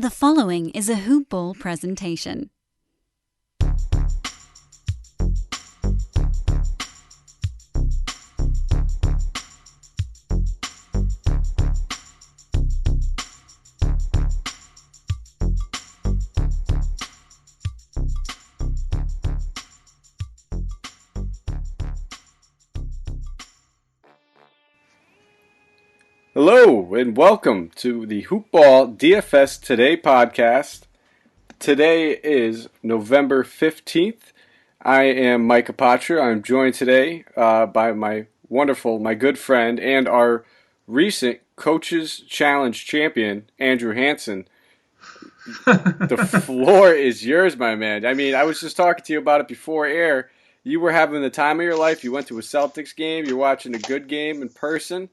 The following is a Hoop Ball presentation. Hello and welcome to the Hoop Ball DFS Today podcast. Today is November 15th. I am Mike Apatra. I'm joined today by my good friend and our recent Coaches Challenge champion, Andrew Hansen. The floor is yours, my man. I mean, I was just talking to you about it before air. You were having the time of your life. You went to a Celtics game. You're watching a good game in person.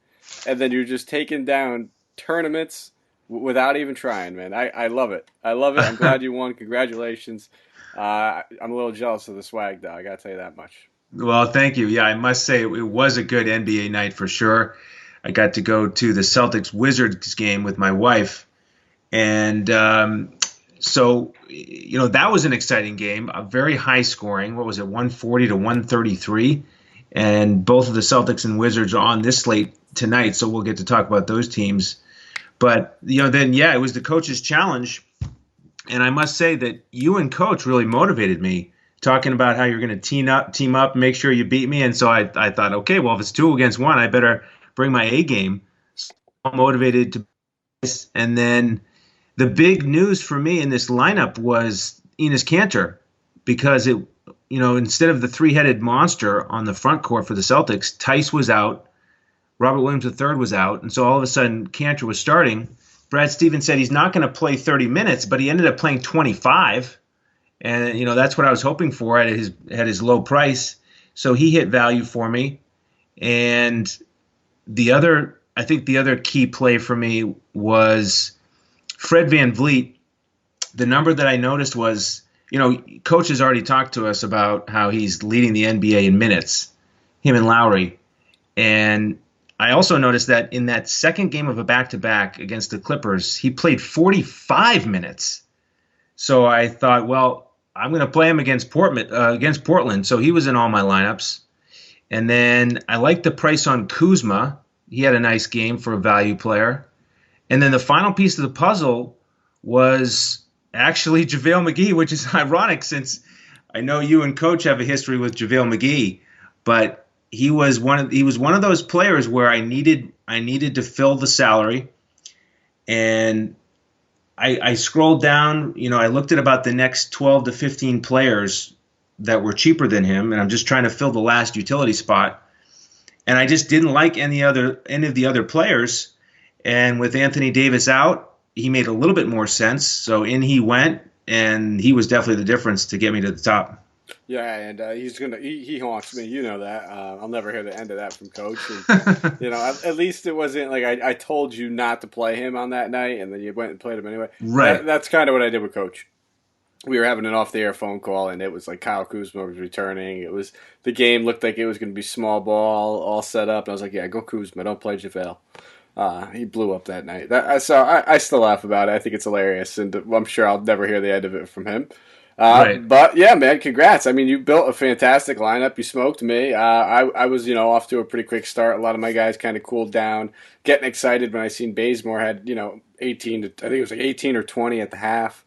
And then you're just taking down tournaments without even trying, man. I love it. I love it. I'm glad you won. Congratulations. I'm a little jealous of the swag, though. I got to tell you that much. Well, thank you. Yeah, I must say it was a good NBA night for sure. I got to go to the Celtics Wizards game with my wife. And so, that was an exciting game, a very high scoring. What was it, 140 to 133? And both of the Celtics and Wizards are on this slate tonight, so we'll get to talk about those teams. But, it was the Coach's Challenge. And I must say that you and Coach really motivated me, talking about how you're going to team up, make sure you beat me. And so I thought, okay, well, if it's 2 against 1, I better bring my A game. So I'm motivated to. And then the big news for me in this lineup was Enes Kanter, because instead of the three-headed monster on the front court for the Celtics, Tice was out, Robert Williams III was out, and so all of a sudden Kanter was starting. Brad Stevens said he's not going to play 30 minutes, but he ended up playing 25, and that's what I was hoping for at his low price. So he hit value for me, and I think the other key play for me was Fred VanVleet. The number that I noticed was, Coach has already talked to us about how he's leading the NBA in minutes, him and Lowry. And I also noticed that in that second game of a back-to-back against the Clippers, he played 45 minutes. So I thought, well, I'm going to play him against Portland. So he was in all my lineups. And then I liked the price on Kuzma. He had a nice game for a value player. And then the final piece of the puzzle was actually JaVale McGee, which is ironic since I know you and Coach have a history with JaVale McGee, but he was one of those players where I needed to fill the salary, and I scrolled down. I looked at about the next 12 to 15 players that were cheaper than him, and I'm just trying to fill the last utility spot, and I just didn't like any of the other players. And with Anthony Davis out, he made a little bit more sense. So in he went, and he was definitely the difference to get me to the top. Yeah, and he haunts me. You know that. I'll never hear the end of that from Coach. And, at least it wasn't like I told you not to play him on that night, and then you went and played him anyway. Right. That's kind of what I did with Coach. We were having an off-the-air phone call, and it was like Kyle Kuzma was returning. The game looked like it was going to be small ball, all set up. And I was like, yeah, go Kuzma. Don't play JaVale. He blew up that night. So I still laugh about it. I think it's hilarious, and I'm sure I'll never hear the end of it from him. Right. But yeah, man, congrats. I mean, you built a fantastic lineup. You smoked me. I was, off to a pretty quick start. A lot of my guys kind of cooled down, getting excited when I seen Bazemore had, 18 to, I think it was like 18 or 20 at the half.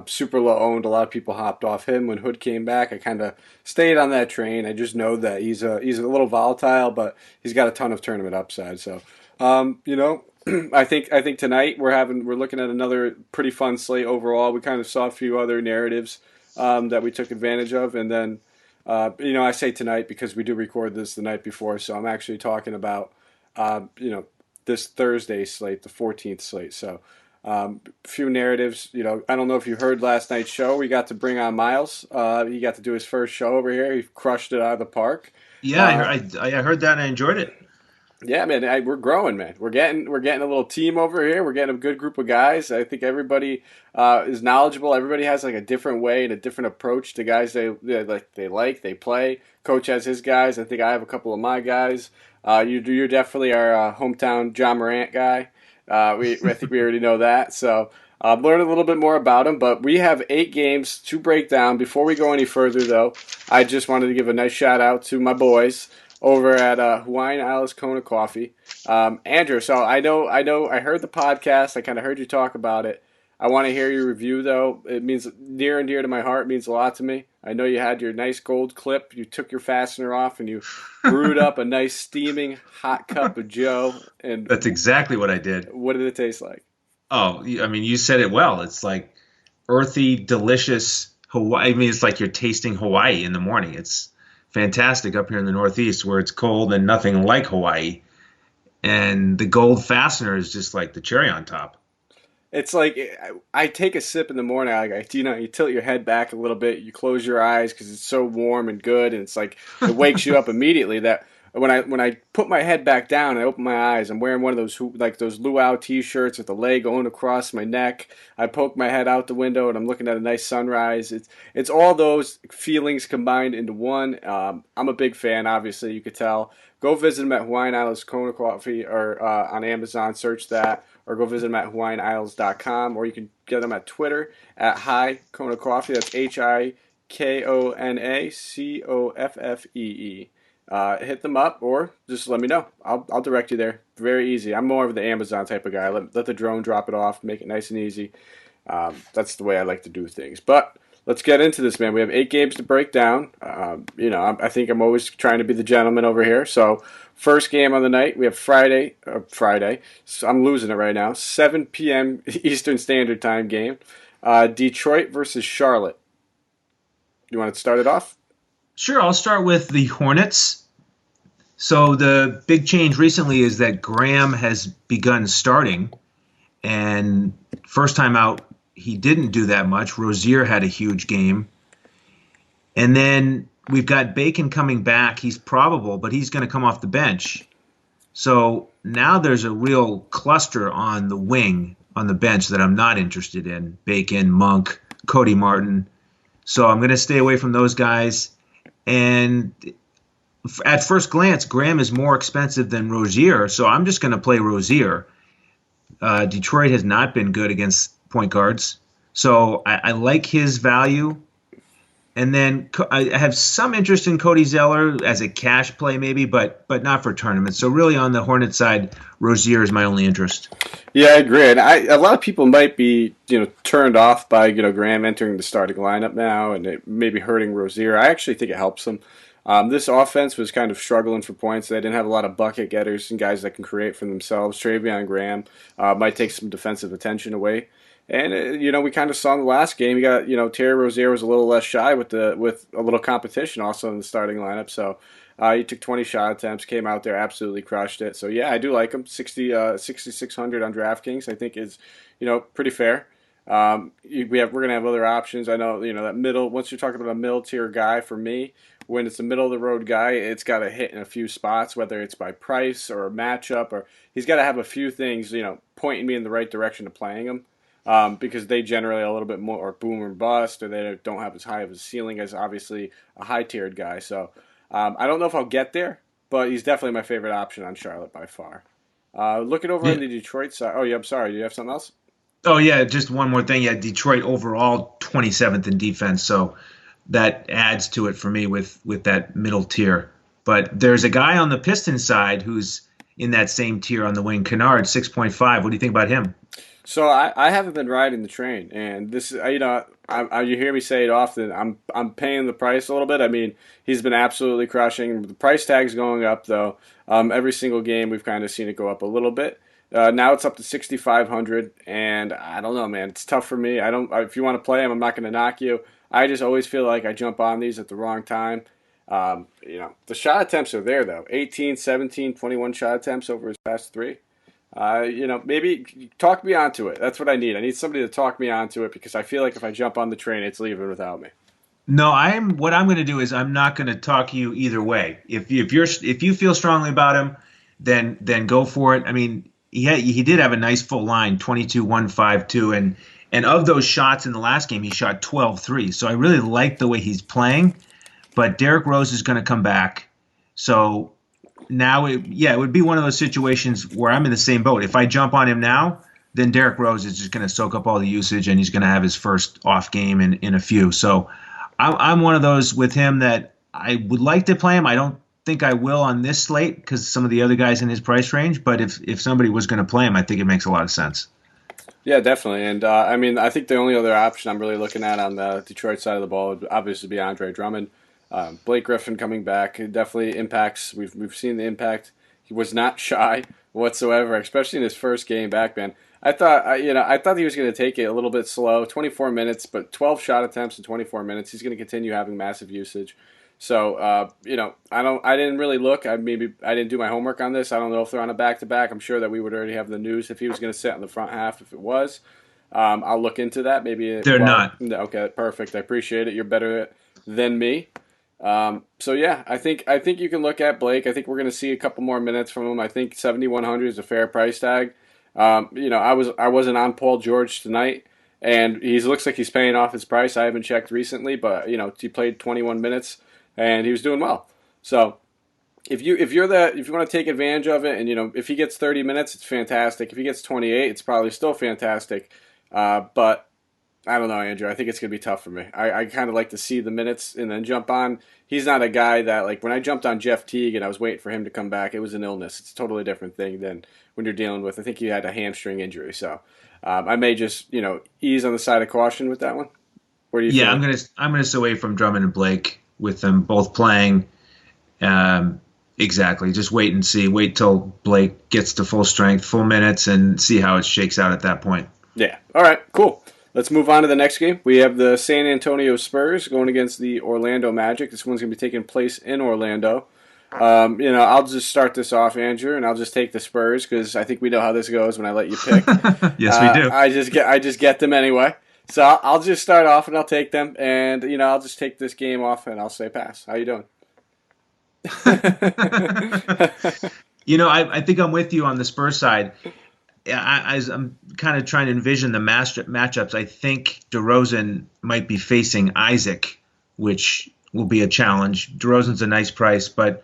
Super low owned. A lot of people hopped off him when Hood came back. I kind of stayed on that train. I just know that he's a little volatile, but he's got a ton of tournament upside. So, I think tonight we're looking at another pretty fun slate overall. We kind of saw a few other narratives that we took advantage of, and then I say tonight because we do record this the night before, so I'm actually talking about this Thursday slate, the 14th slate. So few narratives. I don't know if you heard last night's show. We got to bring on Miles. He got to do his first show over here. He crushed it out of the park. Yeah, I heard that and I enjoyed it. Yeah, man, we're growing, man. We're getting a little team over here. We're getting a good group of guys. I think everybody is knowledgeable. Everybody has like a different way and a different approach to guys they play. Coach has his guys. I think I have a couple of my guys. You're definitely our hometown John Morant guy. I think we already know that. So learn a little bit more about him. But we have 8 games to break down. Before we go any further, though, I just wanted to give a nice shout out to my boys over at Hawaiian Isles Kona Coffee. Andrew, so I heard the podcast. I kind of heard you talk about it. I want to hear your review, though. It means near and dear to my heart. It means a lot to me. I know you had your nice gold clip. You took your fastener off and you brewed up a nice steaming hot cup of Joe. And That's exactly what I did. what did it taste like? Oh, I mean, you said it well. It's like earthy, delicious Hawaii. I mean, it's like you're tasting Hawaii in the morning. It's fantastic up here in the Northeast where it's cold and nothing like Hawaii. And the gold fastener is just like the cherry on top. It's like I take a sip in the morning. You tilt your head back a little bit. You close your eyes because it's so warm and good, and it's like it wakes you up immediately. That when I put my head back down, I open my eyes. I'm wearing one of those luau T-shirts with the leg going across my neck. I poke my head out the window, and I'm looking at a nice sunrise. It's all those feelings combined into one. I'm a big fan. Obviously, you could tell. Go visit them at Hawaiian Isles Kona Coffee or on Amazon. Search that. Or go visit them at hawaiianisles.com, or you can get them at Twitter at Hi Kona Coffee. That's HIKONACOFFEE. Hit them up, or just let me know. I'll direct you there. Very easy. I'm more of the Amazon type of guy. Let the drone drop it off, make it nice and easy. That's the way I like to do things. But let's get into this, man. We have 8 games to break down. I think I'm always trying to be the gentleman over here. So first game on the night, we have Friday. So I'm losing it right now. 7 p.m. Eastern Standard Time game. Detroit versus Charlotte. You want to start it off? Sure, I'll start with the Hornets. So the big change recently is that Graham has begun starting, and first time out, he didn't do that much. Rozier had a huge game. And then we've got Bacon coming back. He's probable, but he's going to come off the bench. So now there's a real cluster on the wing, on the bench, that I'm not interested in. Bacon, Monk, Cody Martin. So I'm going to stay away from those guys. And at first glance, Graham is more expensive than Rozier, so I'm just going to play Rozier. Detroit has not been good against point guards, so I like his value. And then I have some interest in Cody Zeller as a cash play maybe, but not for tournaments. So really on the Hornet side, Rozier is my only interest. Yeah, I agree. And a lot of people might be turned off by Graham entering the starting lineup now, and it may be hurting Rozier. I actually think it helps him. This offense was kind of struggling for points. They didn't have a lot of bucket getters and guys that can create for themselves. Travion Graham might take some defensive attention away. And we kind of saw in the last game. You got Terry Rozier was a little less shy with a little competition also in the starting lineup. So he took 20 shot attempts, came out there, absolutely crushed it. So yeah, I do like him. 6,600 on DraftKings, I think is pretty fair. We're gonna have other options. I know that middle. Once you're talking about a middle tier guy, for me, when it's a middle of the road guy, it's got to hit in a few spots, whether it's by price or matchup, or he's got to have a few things pointing me in the right direction to playing him. Because they generally a little bit more boom or bust, or they don't have as high of a ceiling as obviously a high-tiered guy. So I don't know if I'll get there, but he's definitely my favorite option on Charlotte by far. Looking over on the Detroit side. Oh, yeah, I'm sorry. Do you have something else? Oh, yeah, just one more thing. Yeah, Detroit overall 27th in defense, so that adds to it for me with that middle tier. But there's a guy on the Pistons side who's in that same tier on the wing, Kennard, 6.5. What do you think about him? So I haven't been riding the train, and this is you hear me say it often. I'm paying the price a little bit. I mean, he's been absolutely crushing. The price tag's going up though. Every single game we've kind of seen it go up a little bit. Now it's up to 6,500, and I don't know, man. It's tough for me. If you want to play him, I'm not going to knock you. I just always feel like I jump on these at the wrong time. The shot attempts are there though. 18, 17, 21 shot attempts over his past 3. Maybe talk me onto it. That's what I need. I need somebody to talk me onto it because I feel like if I jump on the train, it's leaving without me. No, what I'm going to do is I'm not going to talk you either way. If you feel strongly about him, then go for it. I mean, he did have a nice full line, 22, 1, 5, 2, and of those shots in the last game, he shot 12 threes. So I really like the way he's playing, but Derrick Rose is going to come back. So now, it would be one of those situations where I'm in the same boat. If I jump on him now, then Derrick Rose is just going to soak up all the usage, and he's going to have his first off game in a few. So I'm one of those with him that I would like to play him. I don't think I will on this slate because some of the other guys in his price range. But if somebody was going to play him, I think it makes a lot of sense. Yeah, definitely. And I mean, I think the only other option I'm really looking at on the Detroit side of the ball would obviously be Andre Drummond. Blake Griffin coming back, it definitely impacts. We've seen the impact. He was not shy whatsoever, especially in his first game back, man. I thought he was going to take it a little bit slow, 24 minutes, but 12 shot attempts in 24 minutes. He's going to continue having massive usage. So, I didn't really look. I didn't do my homework on this. I don't know if they're on a back-to-back. I'm sure that we would already have the news if he was going to sit in the front half. If it was, I'll look into that. Maybe they're not. Okay, perfect. I appreciate it. You're better than me. So yeah, I think you can look at Blake. I think we're going to see a couple more minutes from him. I think 7,100 is a fair price tag. I wasn't on Paul George tonight, and he looks like he's paying off his price. I haven't checked recently, but he played 21 minutes and he was doing well. So if you want to take advantage of it, and if he gets 30 minutes, it's fantastic. If he gets 28, it's probably still fantastic. But I don't know, Andrew. I think it's going to be tough for me. I kind of like to see the minutes and then jump on. He's not a guy that, like, when I jumped on Jeff Teague and I was waiting for him to come back, it was an illness. It's a totally different thing than when you're dealing with, I think he had a hamstring injury. So I may just, ease on the side of caution with that one. Where do you Yeah, think? I'm gonna stay away from Drummond and Blake with them both playing. Exactly. Just wait and see. Wait till Blake gets to full strength, full minutes, and see how it shakes out at that point. Yeah. All right, cool. Let's move on to the next game. We have the San Antonio Spurs going against the Orlando Magic. This one's going to be taking place in Orlando. I'll just start this off, Andrew, and I'll just take the Spurs because I think we know how this goes when I let you pick. Yes, we do. I just get them anyway. So I'll just start off and I'll take them, and I'll just take this game off and I'll say pass. How you doing? I think I'm with you on the Spurs side. As I'm kind of trying to envision the matchups, I think DeRozan might be facing Isaac, which will be a challenge. DeRozan's a nice price, but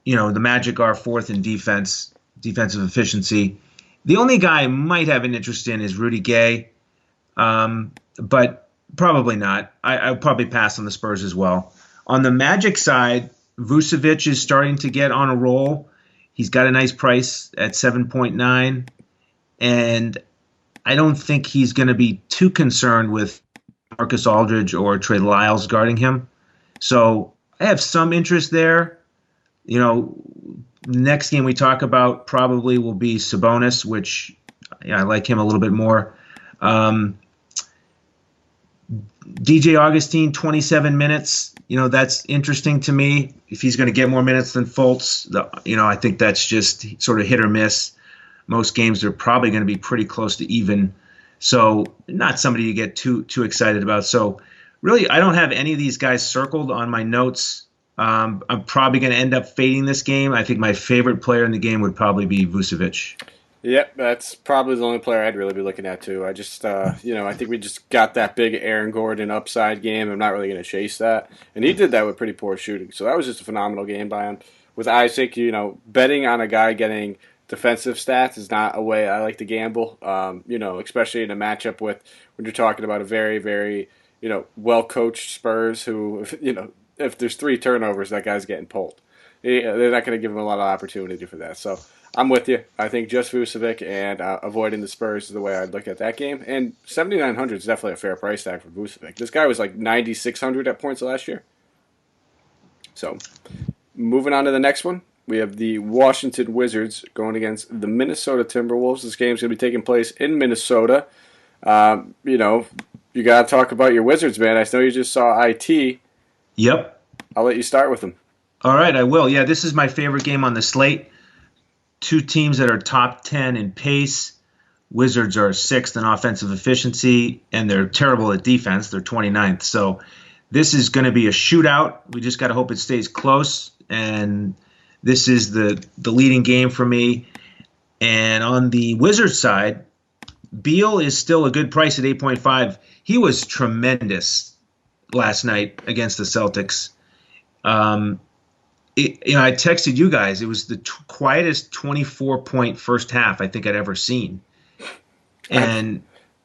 the Magic are fourth in defensive efficiency. The only guy I might have an interest in is Rudy Gay, but probably not. I'll probably pass on the Spurs as well. On the Magic side, Vucevic is starting to get on a roll. He's got a nice price at 7.9, and I don't think he's going to be too concerned with Marcus Aldridge or Trey Lyles guarding him. So I have some interest there. Next game we talk about probably will be Sabonis, which I like him a little bit more. DJ Augustine, 27 minutes. That's interesting to me. If he's going to get more minutes than Fultz, I think that's just sort of hit or miss. Most games are probably going to be pretty close to even. So not somebody you get too excited about. So really, I don't have any of these guys circled on my notes. I'm probably going to end up fading this game. I think my favorite player in the game would probably be Vucevic. Yep, that's probably the only player I'd really be looking at too. I just, I think we just got that big Aaron Gordon upside game. I'm not really going to chase that, and he did that with pretty poor shooting. So that was just a phenomenal game by him. With Isaac, betting on a guy getting defensive stats is not a way I like to gamble. Especially in a matchup with when you're talking about a very, very, well coached Spurs who, if there's 3 turnovers, that guy's getting pulled. They're not going to give him a lot of opportunity for that. So I'm with you. I think just Vucevic and avoiding the Spurs is the way I'd look at that game. And 7,900 is definitely a fair price tag for Vucevic. This guy was like 9,600 at points last year. So moving on to the next one, we have the Washington Wizards going against the Minnesota Timberwolves. This game's going to be taking place in Minnesota. You got to talk about your Wizards, man. I know you just saw IT. Yep. I'll let you start with them. All right, I will. Yeah, this is my favorite game on the slate. 2 teams that are top 10 in pace. Wizards are 6th in offensive efficiency, and they're terrible at defense. They're 29th. So this is going to be a shootout. We just got to hope it stays close. And this is the leading game for me. And on the Wizards side, Beal is still a good price at 8.5. He was tremendous last night against the Celtics. I texted you guys. It was the quietest 24-point first half I think I'd ever seen. and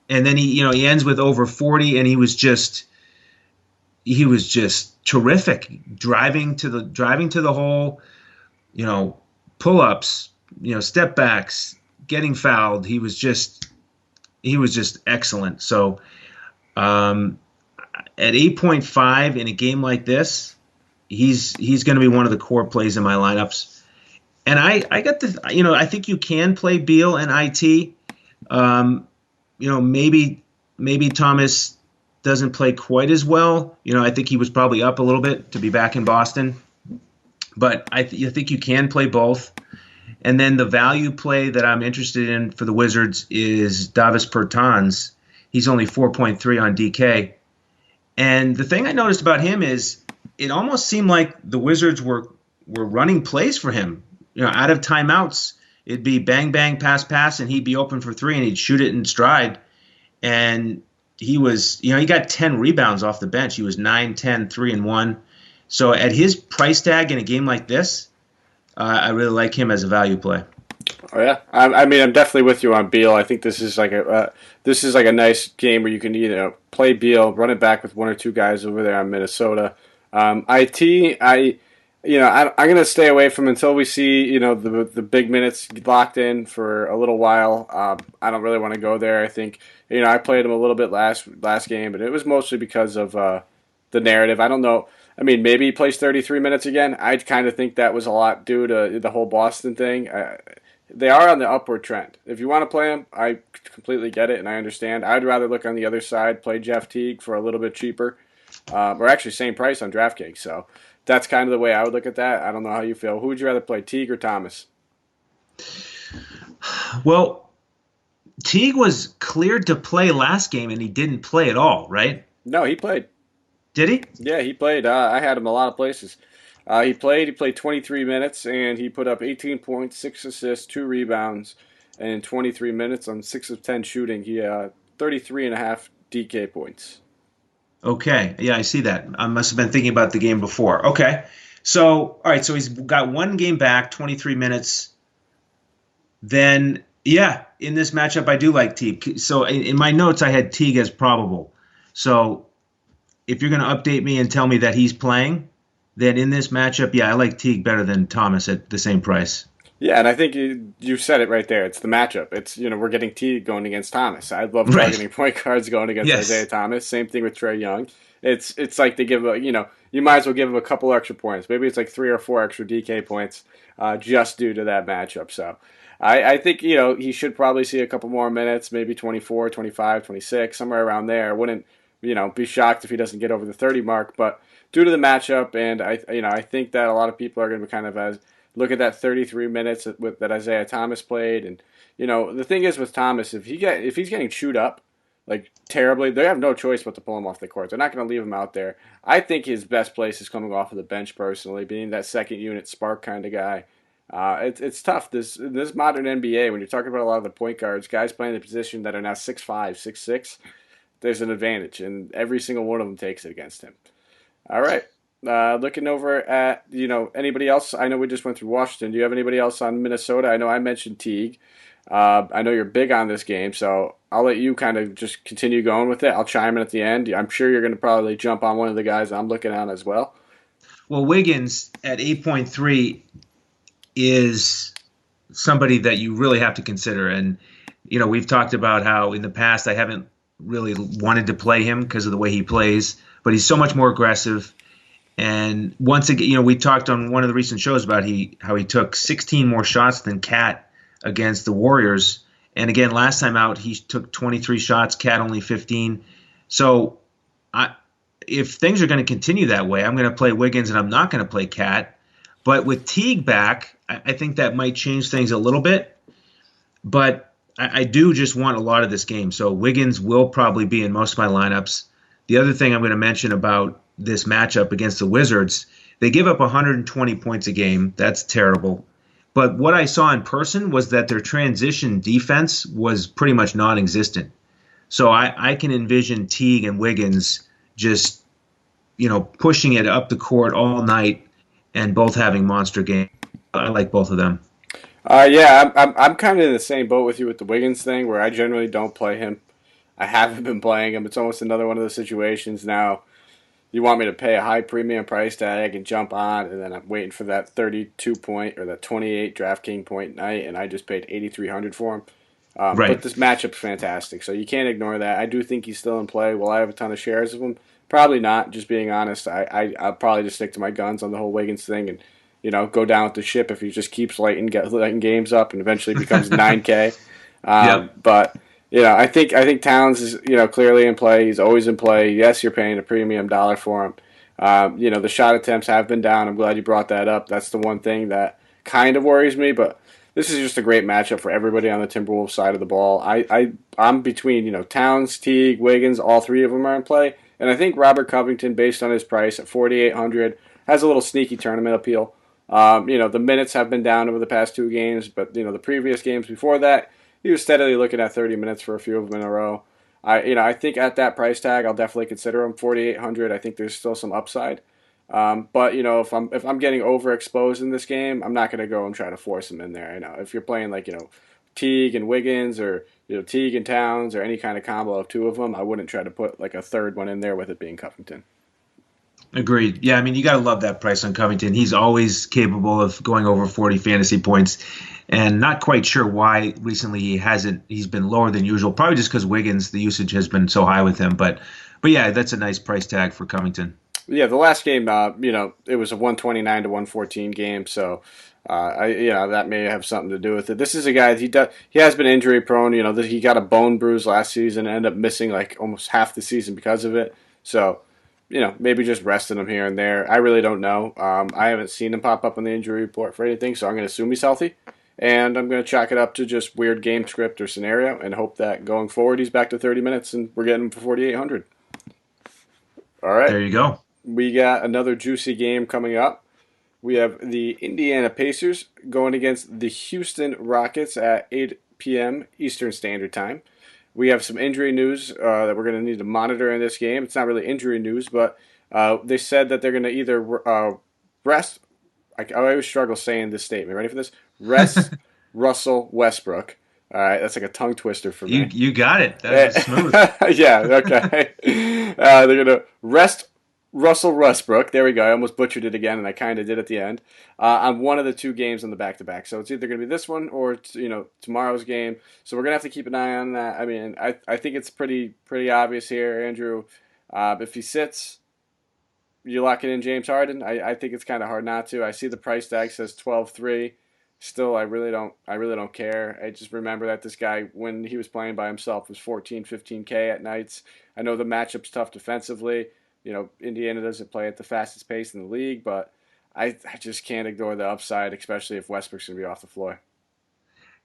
then he ends with over 40, and he was just terrific, driving to the hole, pull-ups, step backs, getting fouled. He was just excellent. So at 8.5 in a game like this, he's going to be one of the core plays in my lineups. And I got I think you can play Beal and IT. Maybe Thomas doesn't play quite as well. I think he was probably up a little bit to be back in Boston. But I think you can play both. And then the value play that I'm interested in for the Wizards is Davis Bertans. He's only 4.3 on DK. And the thing I noticed about him is it almost seemed like the Wizards were running plays for him. Out of timeouts, it'd be bang, bang, pass, and he'd be open for three, and he'd shoot it in stride. And he was, he got 10 rebounds off the bench. He was 9, 10, 3, and 1. So at his price tag in a game like this, I really like him as a value play. Oh yeah, I'm definitely with you on Beal. I think this is like a nice game where you can play Beal, run it back with one or two guys over there on Minnesota. I'm gonna stay away from until we see the big minutes locked in for a little while. I don't really want to go there. I think I played him a little bit last game, but it was mostly because of the narrative. I don't know. I mean, maybe he plays 33 minutes again. I kind of think that was a lot due to the whole Boston thing. They are on the upward trend. If you want to play him, I completely get it and I understand. I'd rather look on the other side, play Jeff Teague for a little bit cheaper, or actually same price on DraftKings. So that's kind of the way I would look at that. I don't know how you feel. Who would you rather play, Teague or Thomas? Well, Teague was cleared to play last game and he didn't play at all, right? No, he played. Did he? Yeah, he played. I had him a lot of places. He played 23 minutes, and he put up 18 points, 6 assists, 2 rebounds, and in 23 minutes on 6 of 10 shooting, he 33.5 DK points. Okay. Yeah, I see that. I must have been thinking about the game before. Okay. So, all right, so he's got one game back, 23 minutes. Then, yeah, in this matchup, I do like Teague. So in my notes, I had Teague as probable. So if you're going to update me and tell me that he's playing, then in this matchup, yeah, I like Teague better than Thomas at the same price. Yeah, and I think you said it right there. It's the matchup. It's we're getting Teague going against Thomas. I love targeting point guards going against Isaiah Thomas. Same thing with Trae Young. It's like they give you might as well give him a couple extra points. Maybe it's like 3 or 4 extra DK points just due to that matchup. So I think he should probably see a couple more minutes, maybe 24, 25, 26, somewhere around there. I wouldn't be shocked if he doesn't get over the 30 mark, but due to the matchup, and I think that a lot of people are going to be kind of look at that 33 minutes that Isaiah Thomas played, and the thing is with Thomas, if he's getting chewed up like terribly, they have no choice but to pull him off the court. They're not going to leave him out there. I think his best place is coming off of the bench personally, being that second unit spark kind of guy. It's tough this modern NBA when you're talking about a lot of the point guards, guys playing the position that are now 6'5", 6'6". There's an advantage, and every single one of them takes it against him. All right. Looking over at, anybody else? I know we just went through Washington. Do you have anybody else on Minnesota? I know I mentioned Teague. I know you're big on this game, so I'll let you kind of just continue going with it. I'll chime in at the end. I'm sure you're going to probably jump on one of the guys I'm looking at as well. Well, Wiggins at 8.3 is somebody that you really have to consider. And, we've talked about how in the past I haven't really wanted to play him because of the way he plays, but he's so much more aggressive. And once again, we talked on one of the recent shows about how he took 16 more shots than Cat against the Warriors. And again, last time out, he took 23 shots, Cat only 15. So if things are going to continue that way, I'm going to play Wiggins and I'm not going to play Cat. But with Teague back, I think that might change things a little bit. But I do just want a lot of this game. So Wiggins will probably be in most of my lineups. The other thing I'm going to mention about this matchup against the Wizards, they give up 120 points a game. That's terrible. But what I saw in person was that their transition defense was pretty much non-existent. So I can envision Teague and Wiggins just, pushing it up the court all night and both having monster games. I like both of them. Yeah, I'm kind of in the same boat with you with the Wiggins thing, where I generally don't play him. I haven't been playing him. It's almost another one of those situations now. You want me to pay a high premium price tag, I can jump on, and then I'm waiting for that 32 point or that 28 DraftKings point night, and I just paid 8,300 for him. But Right. this matchup's fantastic, so you can't ignore that. I do think he's still in play. Will I have a ton of shares of him? Probably not. Just being honest, I'll probably just stick to my guns on the whole Wiggins thing, and go down with the ship if he just keeps lighting games up and eventually becomes 9K. Yep. But I think Towns is clearly in play. He's always in play. Yes, you're paying a premium dollar for him. The shot attempts have been down. I'm glad you brought that up. That's the one thing that kind of worries me, but this is just a great matchup for everybody on the Timberwolves side of the ball. I'm between Towns, Teague, Wiggins. All three of them are in play, and I think Robert Covington, based on his price at 4,800, has a little sneaky tournament appeal. The minutes have been down over the past two games, but the previous games before that, he was steadily looking at 30 minutes for a few of them in a row. I think at that price tag, I'll definitely consider him 4,800. I think there's still some upside. But if I'm getting overexposed in this game, I'm not going to go and try to force him in there. If you're playing like Teague and Wiggins, or Teague and Towns, or any kind of combo of two of them, I wouldn't try to put like a third one in there with it being Covington. Agreed. Yeah, I mean, you got to love that price on Covington. He's always capable of going over 40 fantasy points, and not quite sure why recently he hasn't. He's been lower than usual, probably just because Wiggins, the usage has been so high with him. But yeah, that's a nice price tag for Covington. Yeah, the last game, it was a 129 to 114 game, so that may have something to do with it. This is a guy he has been injury prone. He got a bone bruise last season and ended up missing like almost half the season because of it. So, maybe just resting him here and there. I really don't know. I haven't seen him pop up on the injury report for anything, so I'm going to assume he's healthy, and I'm going to chalk it up to just weird game script or scenario, and hope that going forward he's back to 30 minutes and we're getting him for 4,800. All right. There you go. We got another juicy game coming up. We have the Indiana Pacers going against the Houston Rockets at 8 p.m. Eastern Standard Time. We have some injury news that we're going to need to monitor in this game. It's not really injury news, but they said that they're going to either rest. I always struggle saying this statement. Ready for this? Rest Russell Westbrook. All right, that's like a tongue twister for me. You got it. That was smooth. Yeah, okay. They're going to rest Russell Westbrook. There we go. I almost butchered it again, and I kind of did at the end. On one of the two games on the back-to-back. So it's either going to be this one or tomorrow's game. So we're going to have to keep an eye on that. I mean, I think it's pretty obvious here, Andrew. If he sits, you lock it in James Harden. I think it's kind of hard not to. I see the price tag says 12-3. Still, I really don't care. I just remember that this guy, when he was playing by himself, was 14, 15K at nights. I know the matchup's tough defensively. Indiana doesn't play at the fastest pace in the league, but I just can't ignore the upside, especially if Westbrook's going to be off the floor.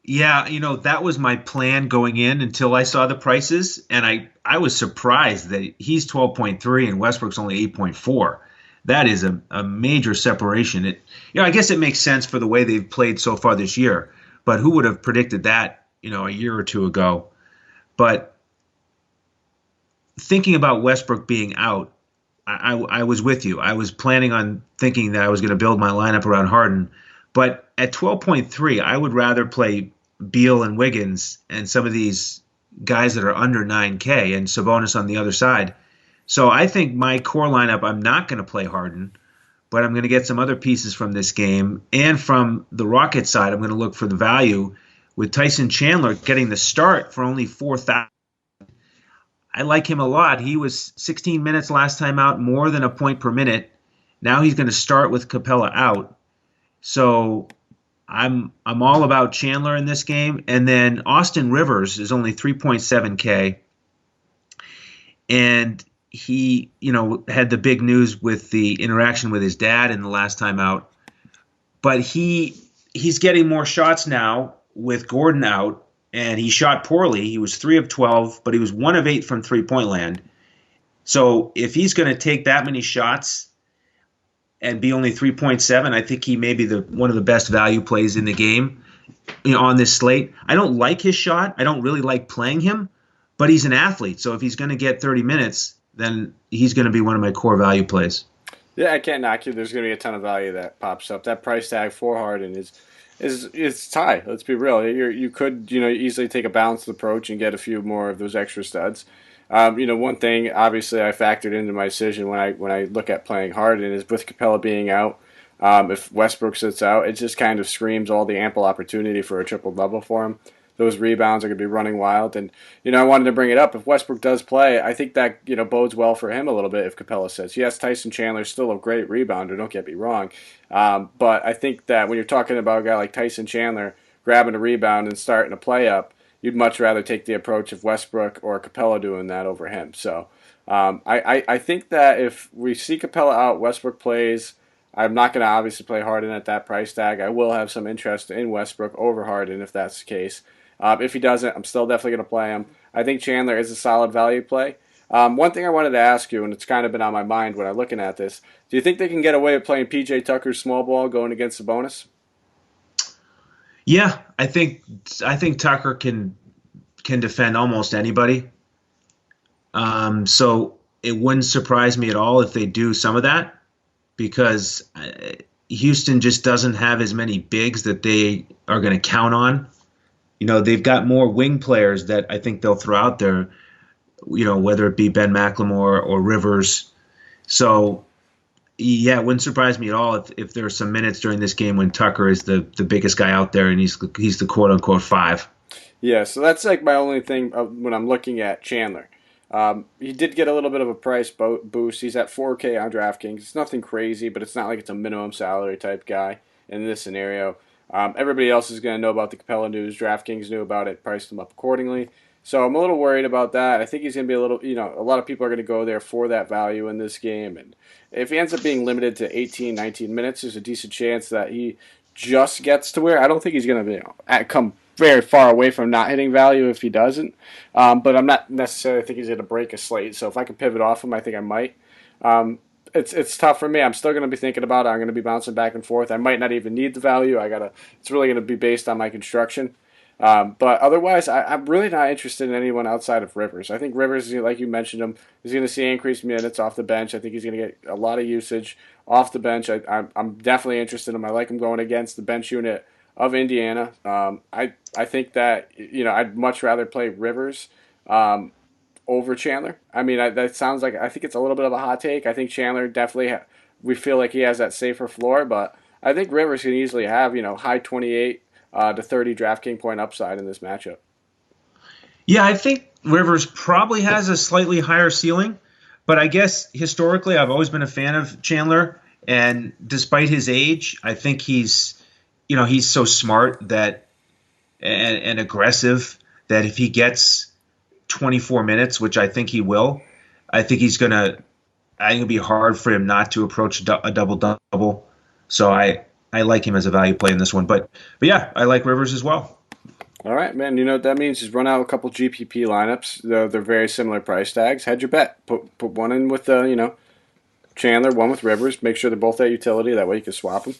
Yeah, that was my plan going in until I saw the prices, and I was surprised that he's 12.3 and Westbrook's only 8.4. That is a major separation. I guess it makes sense for the way they've played so far this year, but who would have predicted that, a year or two ago? But thinking about Westbrook being out, I was with you. I was planning on thinking that I was going to build my lineup around Harden. But at 12.3, I would rather play Beal and Wiggins and some of these guys that are under 9K and Sabonis on the other side. So I think my core lineup, I'm not going to play Harden, but I'm going to get some other pieces from this game. And from the Rocket side, I'm going to look for the value with Tyson Chandler getting the start for only 4,000. I like him a lot. He was 16 minutes last time out, more than a point per minute. Now he's going to start with Capella out. So I'm all about Chandler in this game. And then Austin Rivers is only 3.7K. And he, had the big news with the interaction with his dad in the last time out. But he's getting more shots now with Gordon out. And he shot poorly. He was 3 of 12, but he was 1 of 8 from three-point land. So if he's going to take that many shots and be only 3.7, I think he may be one of the best value plays in the game on this slate. I don't like his shot. I don't really like playing him, but he's an athlete. So if he's going to get 30 minutes, then he's going to be one of my core value plays. Yeah, I can't knock you. There's going to be a ton of value that pops up. That price tag for Harden is is it's tie. Let's be real. You could easily take a balanced approach and get a few more of those extra studs. One thing obviously I factored into my decision when I look at playing Harden is with Capella being out. If Westbrook sits out, it just kind of screams all the ample opportunity for a triple double for him. Those rebounds are going to be running wild, and I wanted to bring it up. If Westbrook does play, I think that bodes well for him a little bit. If Capella sits, yes, Tyson Chandler's still a great rebounder. Don't get me wrong, but I think that when you're talking about a guy like Tyson Chandler grabbing a rebound and starting a play up, you'd much rather take the approach of Westbrook or Capella doing that over him. So I think that if we see Capella out, Westbrook plays. I'm not going to obviously play Harden at that price tag. I will have some interest in Westbrook over Harden if that's the case. If he doesn't, I'm still definitely going to play him. I think Chandler is a solid value play. One thing I wanted to ask you, and it's kind of been on my mind when I'm looking at this, do you think they can get away with playing PJ Tucker's small ball going against Sabonis? Yeah, I think Tucker can defend almost anybody. So it wouldn't surprise me at all if they do some of that, because Houston just doesn't have as many bigs that they are going to count on. They've got more wing players that I think they'll throw out there, whether it be Ben McLemore or Rivers. So, yeah, it wouldn't surprise me at all if there are some minutes during this game when Tucker is the biggest guy out there and he's the quote-unquote five. Yeah, so that's like my only thing when I'm looking at Chandler. He did get a little bit of a price boost. He's at 4K on DraftKings. It's nothing crazy, but it's not like it's a minimum salary type guy in this scenario. Everybody else is going to know about the Capella news. DraftKings knew about it, priced him up accordingly. So I'm a little worried about that. I think he's going to be a lot of people are going to go there for that value in this game. And if he ends up being limited to 18, 19 minutes, there's a decent chance that he just gets to where I don't think he's going to come very far away from not hitting value if he doesn't. But I'm not necessarily think he's going to break a slate. So if I can pivot off him, I think I might. It's tough for me. I'm still going to be thinking about it. I'm going to be bouncing back and forth. I might not even need the value. It's really going to be based on my construction. But otherwise, I'm really not interested in anyone outside of Rivers. I think Rivers, like you mentioned him, is going to see increased minutes off the bench. I think he's going to get a lot of usage off the bench. I'm definitely interested in him. I like him going against the bench unit of Indiana. I think that I'd much rather play Rivers over Chandler. I mean, that sounds like I think it's a little bit of a hot take. I think Chandler definitely we feel like he has that safer floor, but I think Rivers can easily have high 28 to 30 DraftKings point upside in this matchup. Yeah, I think Rivers probably has a slightly higher ceiling, but I guess historically I've always been a fan of Chandler, and despite his age, I think he's so smart that and aggressive that if he gets 24 minutes, which I think he will, I think it'll be hard for him not to approach a double-double. So I like him as a value play in this one. But yeah, I like Rivers as well. All right, man. You know what that means? Just run out a couple GPP lineups. They're very similar price tags. Hedge your bet. Put one in with Chandler, one with Rivers. Make sure they're both at utility. That way you can swap them.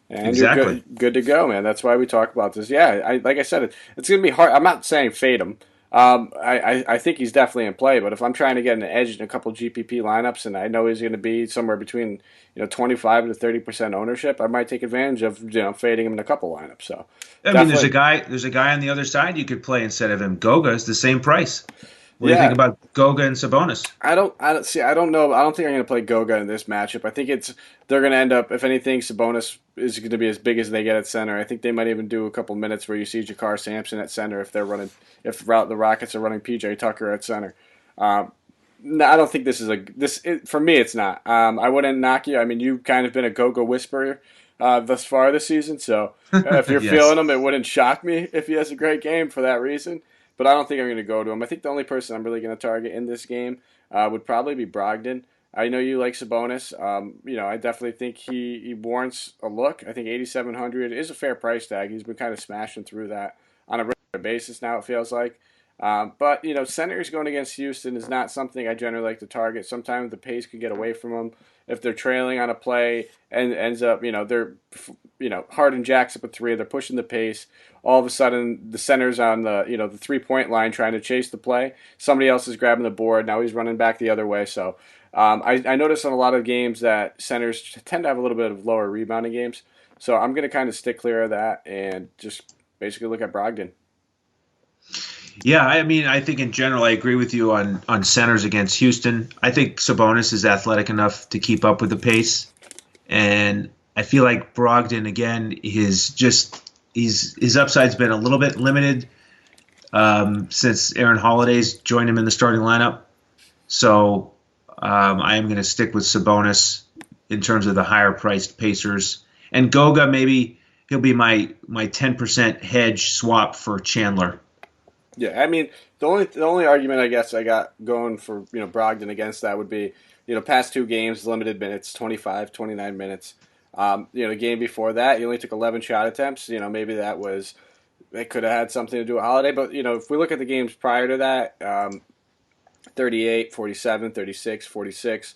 And Exactly. You're good to go, man. That's why we talk about this. Yeah, like I said, it's going to be hard. I'm not saying fade him. I think he's definitely in play, but if I'm trying to get an edge in a couple GPP lineups and I know he's going to be somewhere between 25 to 30% ownership, I might take advantage of fading him in a couple lineups. So I mean, there's a guy on the other side you could play instead of him. Goga is the same price. What do you think about Goga and Sabonis? I don't know. I don't think I'm going to play Goga in this matchup. I think they're going to end up, if anything, Sabonis is going to be as big as they get at center. I think they might even do a couple minutes where you see Jakar Sampson at center if the Rockets are running PJ Tucker at center. No, I don't think for me, it's not. I wouldn't knock you. I mean, you've kind of been a Goga whisperer thus far this season, so if you're Yes. feeling him, it wouldn't shock me if he has a great game for that reason. But I don't think I'm going to go to him. I think the only person I'm really going to target in this game would probably be Brogdon. I know you like Sabonis. I definitely think he warrants a look. I think 8,700 is a fair price tag. He's been kind of smashing through that on a regular basis now, it feels like. But centers going against Houston is not something I generally like to target. Sometimes the pace can get away from them. If they're trailing on a play and ends up, they're, Harden jacks up a three, they're pushing the pace. All of a sudden, the center's on the 3-point line trying to chase the play. Somebody else is grabbing the board. Now he's running back the other way. So I notice in a lot of games that centers tend to have a little bit of lower rebounding games. So I'm going to kind of stick clear of that and just basically look at Brogdon. Yeah, I mean, I think in general, I agree with you on centers against Houston. I think Sabonis is athletic enough to keep up with the pace, and I feel like Brogdon again, his upside's been a little bit limited since Aaron Holiday's joined him in the starting lineup. So I am going to stick with Sabonis in terms of the higher priced Pacers, and Goga maybe he'll be my 10% hedge swap for Chandler. Yeah, I mean the only argument I guess I got going for Brogdon against that would be past two games limited minutes 25, 29 minutes. The game before that he only took 11 shot attempts. Maybe it could have had something to do with Holiday, but if we look at the games prior to that, 38, 47, 36, 46.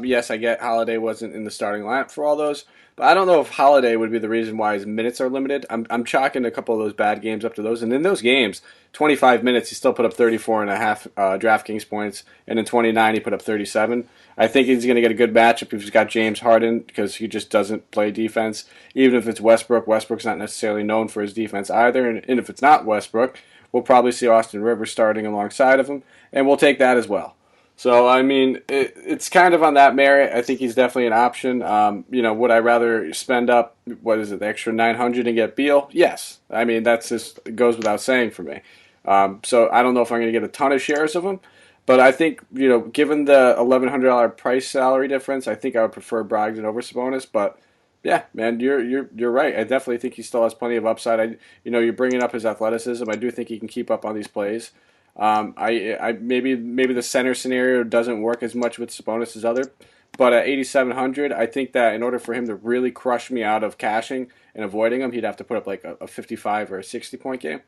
Yes, I get Holiday wasn't in the starting lineup for all those, but I don't know if Holiday would be the reason why his minutes are limited. I'm chalking a couple of those bad games up to those, and in those games, 25 minutes he still put up 34 and a half DraftKings points, and in 29 he put up 37. I think he's going to get a good matchup if he's got James Harden because he just doesn't play defense. Even if it's Westbrook, Westbrook's not necessarily known for his defense either, and if it's not Westbrook, we'll probably see Austin Rivers starting alongside of him, and we'll take that as well. So, I mean, it's kind of on that merit. I think he's definitely an option. Would I rather spend up, the extra 900 and get Beal? Yes. I mean, that's just it goes without saying for me. So I don't know if I'm going to get a ton of shares of him, but I think, given the $1,100 price salary difference, I think I would prefer Brogdon over Sabonis. But yeah, man, you're right. I definitely think he still has plenty of upside. You're bringing up his athleticism. I do think he can keep up on these plays. I maybe the center scenario doesn't work as much with Sabonis as other, but at 8,700, I think that in order for him to really crush me out of cashing and avoiding him, he'd have to put up like a 55 or a 60 point game.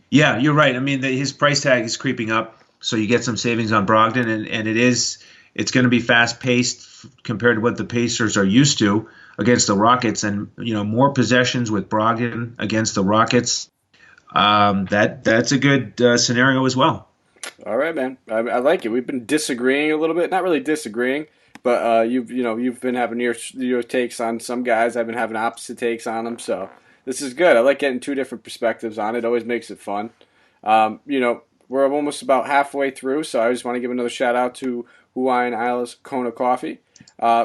Yeah, you're right. I mean, his price tag is creeping up, so you get some savings on Brogdon, and it's going to be fast paced compared to what the Pacers are used to against the Rockets, and more possessions with Brogdon against the Rockets. That's a good scenario as well. All right, man. I like it. We've been disagreeing a little bit, not really disagreeing, but you've been having your takes on some guys. I've been having opposite takes on them, so this is good. I like getting two different perspectives on it. Always makes it fun. We're almost about halfway through, so I just want to give another shout out to Hawaiian Isles Kona Coffee,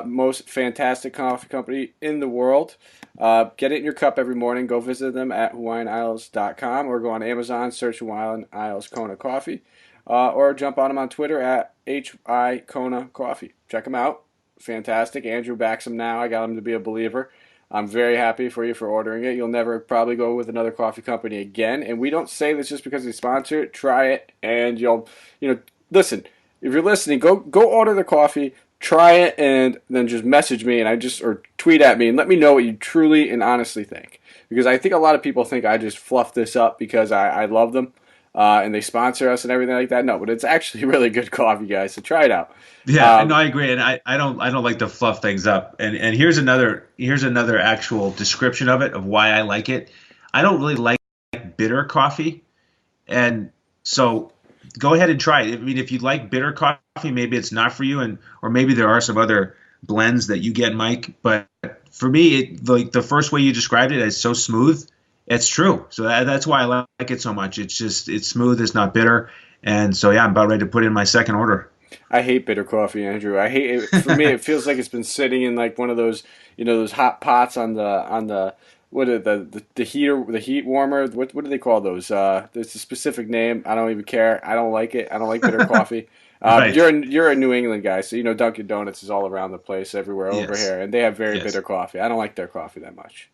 most fantastic coffee company in the world. Get it in your cup every morning. Go visit them at hawaiianisles.com or go on Amazon, search Hawaiian Isles Kona Coffee, or jump on them on Twitter at HI Kona Coffee. Check them out. Fantastic. Andrew backs them now. I got him to be a believer. I'm very happy for you for ordering it. You'll never probably go with another coffee company again. And we don't say this just because they sponsor it. Try it, and you'll, listen. If you're listening, go order the coffee, try it, and then just message me or tweet at me and let me know what you truly and honestly think. Because I think a lot of people think I just fluff this up because I love them and they sponsor us and everything like that. No, but it's actually really good coffee, guys. So try it out. Yeah, no, I agree, and I don't like to fluff things up. And here's another actual description of why I like it. I don't really like bitter coffee, and so go ahead and try it. I mean, if you like bitter coffee, maybe it's not for you, or maybe there are some other blends that you get, Mike. But for me, like the first way you described it, it's so smooth. It's true. So that's why I like it so much. It's smooth. It's not bitter, and so yeah, I'm about ready to put in my second order. I hate bitter coffee, Andrew. I hate it. For me, it feels like it's been sitting in like one of those, those hot pots on the what are the heater, the heat warmer. What do they call those? There's a specific name. I don't even care. I don't like it. I don't like bitter coffee. Right. You're a New England guy, so Dunkin' Donuts is all around the place, everywhere over here, and they have very bitter coffee. I don't like their coffee that much.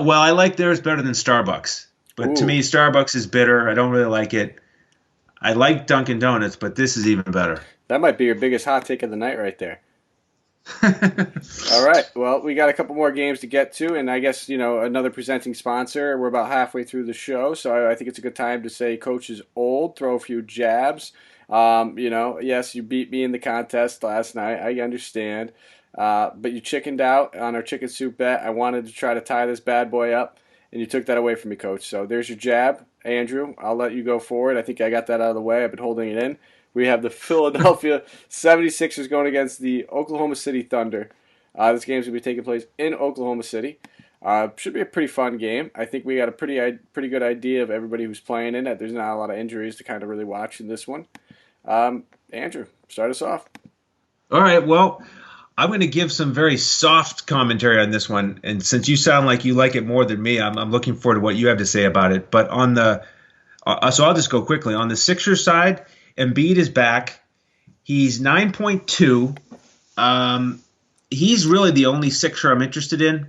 Well, I like theirs better than Starbucks, but to me, Starbucks is bitter. I don't really like it. I like Dunkin' Donuts, but this is even better. That might be your biggest hot take of the night right there. All right. Well, we got a couple more games to get to, and I guess, another presenting sponsor. We're about halfway through the show, so I think it's a good time to say Coach is old, throw a few jabs. Yes, you beat me in the contest last night. I understand. But you chickened out on our chicken soup bet. I wanted to try to tie this bad boy up, and you took that away from me, Coach. So there's your jab. Andrew, I'll let you go forward. I think I got that out of the way. I've been holding it in. We have the Philadelphia 76ers going against the Oklahoma City Thunder. This game's going to be taking place in Oklahoma City. Should be a pretty fun game. I think we got a pretty good idea of everybody who's playing in it. There's not a lot of injuries to kind of really watch in this one. Andrew, start us off. All right, well, I'm going to give some very soft commentary on this one, and since you sound like you like it more than me, I'm looking forward to what you have to say about it. But on the so I'll just go quickly. On the Sixers side, Embiid is back. He's 9.2. He's really the only Sixer I'm interested in,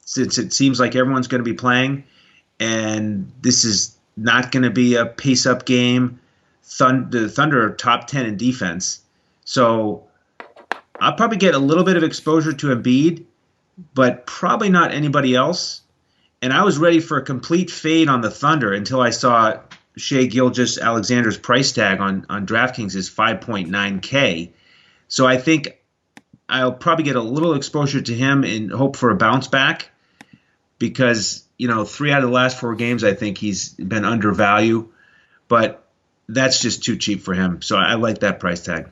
since it seems like everyone's going to be playing, and this is not going to be a pace-up game. The Thunder are top 10 in defense, so I'll probably get a little bit of exposure to Embiid, but probably not anybody else. And I was ready for a complete fade on the Thunder until I saw Shai Gilgeous-Alexander's price tag on DraftKings is 5.9K. So I think I'll probably get a little exposure to him and hope for a bounce back because, 3 out of the last 4 games, I think he's been undervalued. But that's just too cheap for him. So I like that price tag.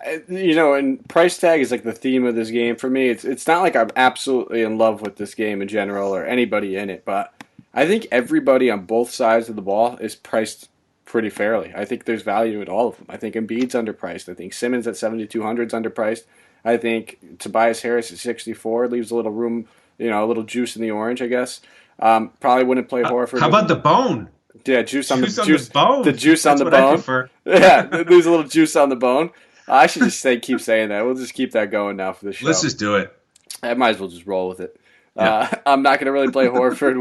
And price tag is like the theme of this game for me. It's not like I'm absolutely in love with this game in general or anybody in it, but I think everybody on both sides of the ball is priced pretty fairly. I think there's value in all of them. I think Embiid's underpriced. I think Simmons at 7,200 is underpriced. I think Tobias Harris at 64 leaves a little room, a little juice in the orange, I guess. Probably wouldn't play Horford. How about the bone? Yeah, juice on the bone. The juice on That's the what bone. I prefer. Yeah, lose a little juice on the bone. I should just keep saying that. We'll just keep that going now for the show. Let's just do it. I might as well just roll with it. Yeah. I'm not going to really play Horford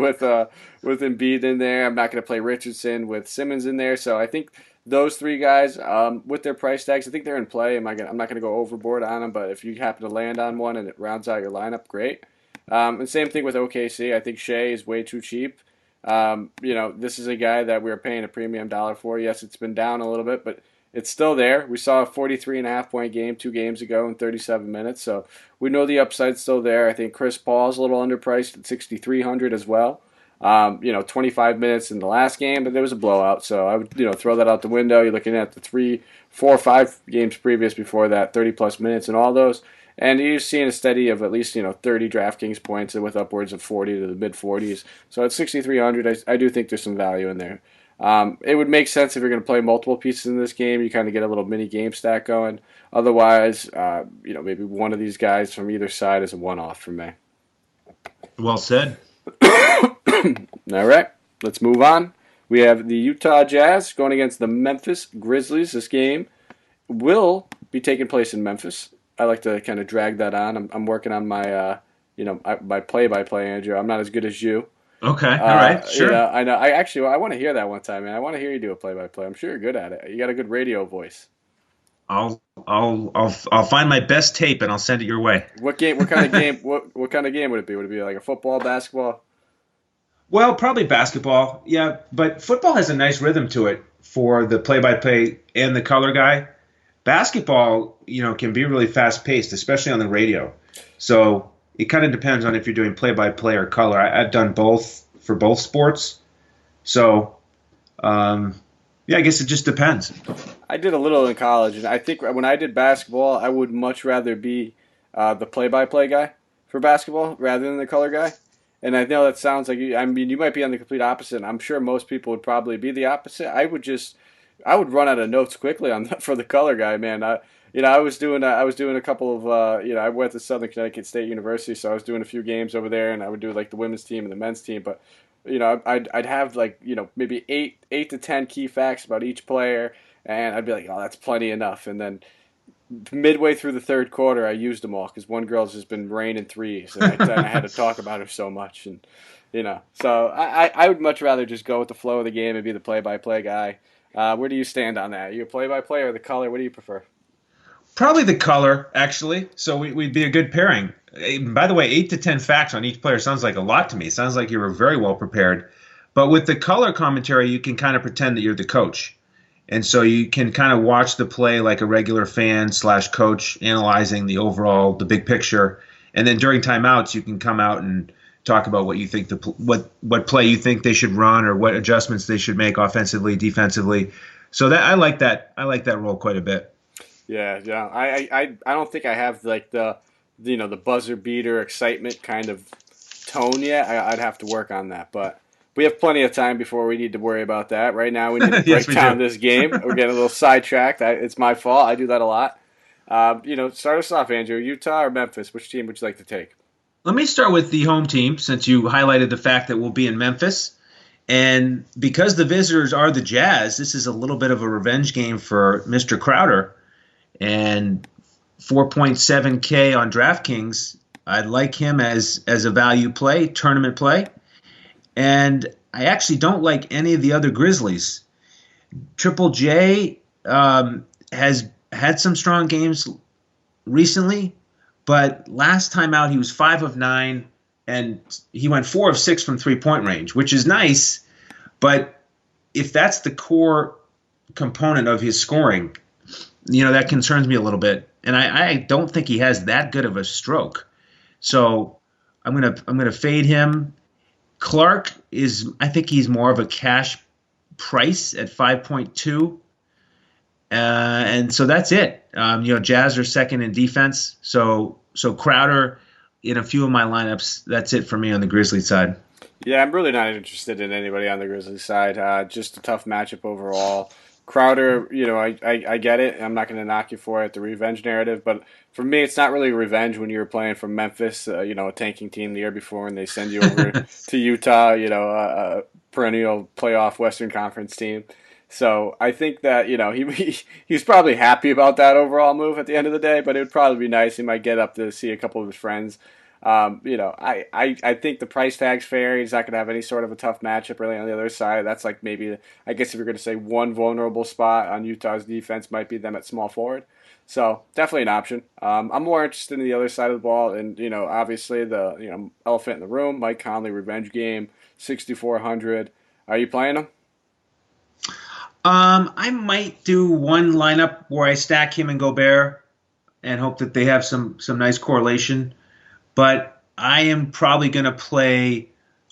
with Embiid in there. I'm not going to play Richardson with Simmons in there. So I think those 3 guys with their price tags, I think they're in play. I'm not going to go overboard on them, but if you happen to land on one and it rounds out your lineup, great. And same thing with OKC. I think Shai is way too cheap. This is a guy that we were paying a premium dollar for. Yes, it's been down a little bit, but it's still there. We saw a 43.5-point game 2 games ago in 37 minutes, so we know the upside's still there. I think Chris Paul's a little underpriced at 6,300 as well. 25 minutes in the last game, but there was a blowout, so I would throw that out the window. You're looking at the 3, 4, 5 games previous before that, 30-plus minutes in all those. And you're seeing a steady of at least 30 DraftKings points with upwards of 40 to the mid-40s. So at 6,300, I do think there's some value in there. It would make sense if you're going to play multiple pieces in this game. You kind of get a little mini game stack going. Otherwise, maybe one of these guys from either side is a one-off for me. Well said. All right, let's move on. We have the Utah Jazz going against the Memphis Grizzlies. This game will be taking place in Memphis. I like to kind of drag that on. I'm working on my, my play-by-play, Andrew. I'm not as good as you. Okay, all right, sure. I know. I want to hear that one time, man. I want to hear you do a play-by-play. I'm sure you're good at it. You got a good radio voice. I'll find my best tape and I'll send it your way. What game? What kind of game? What kind of game would it be? Would it be like a football, basketball? Well, probably basketball. Yeah, but football has a nice rhythm to it for the play-by-play and the color guy. Basketball, can be really fast-paced, especially on the radio. So it kind of depends on if you're doing play-by-play or color. I've done both for both sports. So, I guess it just depends. I did a little in college, and I think when I did basketball, I would much rather be the play-by-play guy for basketball rather than the color guy. And I know that sounds like you might be on the complete opposite. And I'm sure most people would probably be the opposite. I would run out of notes quickly for the color guy, man. I was doing a couple of I went to Southern Connecticut State University, so I was doing a few games over there, and I would do like the women's team and the men's team. But I'd have like maybe 8 to 10 key facts about each player, and I'd be like, oh, that's plenty enough. And then midway through the third quarter, I used them all because one girl's just been raining threes, and I had to talk about her so much, and so I would much rather just go with the flow of the game and be the play-by-play guy. Where do you stand on that? Are you a play-by-play or the color? What do you prefer? Probably the color, actually. So we'd be a good pairing. By the way, 8 to 10 facts on each player sounds like a lot to me. It sounds like you were very well prepared. But with the color commentary, you can kind of pretend that you're the coach. And so you can kind of watch the play like a regular fan / coach analyzing the big picture. And then during timeouts, you can come out and talk about what you think what play you think they should run or what adjustments they should make offensively, defensively. So that I like that role quite a bit. Yeah. I don't think I have like the the buzzer beater excitement kind of tone yet. I'd have to work on that, but we have plenty of time before we need to worry about that. Right now, we need to Yes, break we down do. this game. We're getting a little sidetracked. It's my fault. I do that a lot. Start us off, Andrew. Utah or Memphis? Which team would you like to take? Let me start with the home team since you highlighted the fact that we'll be in Memphis. And because the visitors are the Jazz, this is a little bit of a revenge game for Mr. Crowder. And 4.7K on DraftKings, I'd like him as a value play, tournament play. And I actually don't like any of the other Grizzlies. Triple J has had some strong games recently, but last time out he was 5 of 9, and he went 4 of 6 from 3-point range, which is nice. But if that's the core component of his scoring, that concerns me a little bit. And I don't think he has that good of a stroke. So I'm gonna fade him. Clark I think he's more of a cash price at 5.2. And so that's it. Jazz are second in defense. So Crowder in a few of my lineups, that's it for me on the Grizzlies side. Yeah, I'm really not interested in anybody on the Grizzlies side. Just a tough matchup overall. Crowder, I get it. I'm not going to knock you for it, the revenge narrative. But for me, it's not really revenge when you were playing from Memphis, a tanking team the year before, and they send you over to Utah, a perennial playoff Western Conference team. So I think that he's probably happy about that overall move at the end of the day. But it would probably be nice. He might get up to see a couple of his friends. I think the price tag's fair. He's not going to have any sort of a tough matchup really on the other side. That's like maybe, I guess if you're going to say one vulnerable spot on Utah's defense might be them at small forward. So definitely an option. I'm more interested in the other side of the ball, and obviously the elephant in the room, Mike Conley revenge game, 6,400. Are you playing him? I might do one lineup where I stack him and Gobert and hope that they have some nice correlation. But I am probably going to play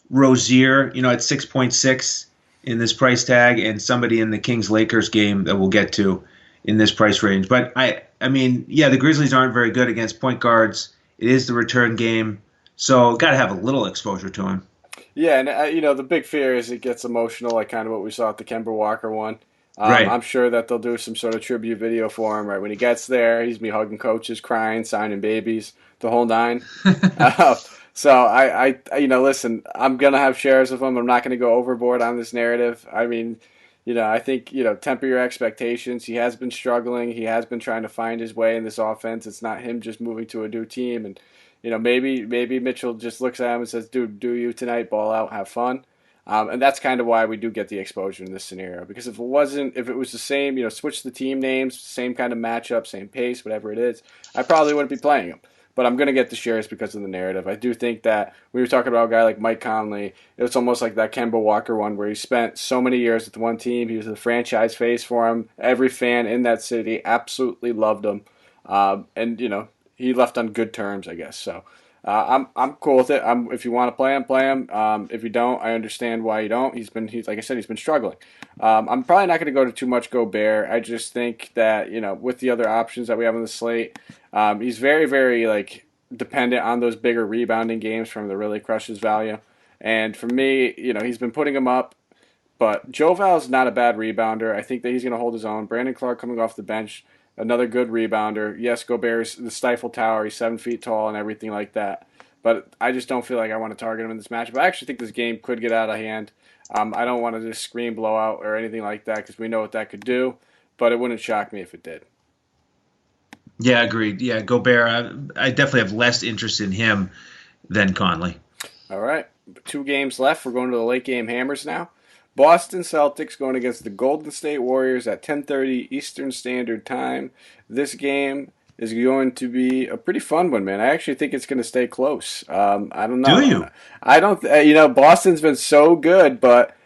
Rozier, at 6.6 in this price tag, and somebody in the Kings Lakers game that we'll get to in this price range. But the Grizzlies aren't very good against point guards. It is the return game, so got to have a little exposure to him. Yeah, and the big fear is it gets emotional, like kind of what we saw at the Kemba Walker one. Right. I'm sure that they'll do some sort of tribute video for him. Right when he gets there, he's be hugging coaches, crying, signing babies, the whole nine. Uh, so listen, I'm gonna have shares of him. I'm not gonna go overboard on this narrative. I mean, I think temper your expectations. He has been struggling. He has been trying to find his way in this offense. It's not him just moving to a new team, and maybe Mitchell just looks at him and says, "Dude, do you tonight? Ball out, have fun." And that's kind of why we do get the exposure in this scenario. Because if it was the same, switch the team names, same kind of matchup, same pace, whatever it is, I probably wouldn't be playing him. But I'm going to get the shares because of the narrative. I do think that we were talking about a guy like Mike Conley. It was almost like that Kemba Walker one where he spent so many years with one team. He was the franchise face for him. Every fan in that city absolutely loved him. And he left on good terms, I guess. So I'm cool with it. If you want to play him. If you don't, I understand why you don't. He's like I said, he's been struggling. I'm probably not going to go to too much Gobert. I just think that with the other options that we have on the slate, he's very very dependent on those bigger rebounding games from the really crush his value. And for me, he's been putting him up. But Joe Val's not a bad rebounder. I think that he's going to hold his own. Brandon Clark coming off the bench, another good rebounder. Yes, Gobert's the Stifle Tower. He's 7 feet tall and everything like that. But I just don't feel like I want to target him in this matchup. I actually think this game could get out of hand. I don't want to just scream blowout or anything like that because we know what that could do. But it wouldn't shock me if it did. Yeah, agreed. Yeah, Gobert, I definitely have less interest in him than Conley. All right. 2 games left. We're going to the late game hammers now. Boston Celtics going against the Golden State Warriors at 10:30 Eastern Standard Time. This game is going to be a pretty fun one, man. I actually think it's going to stay close. I don't know. Do you? I don't. Boston's been so good, but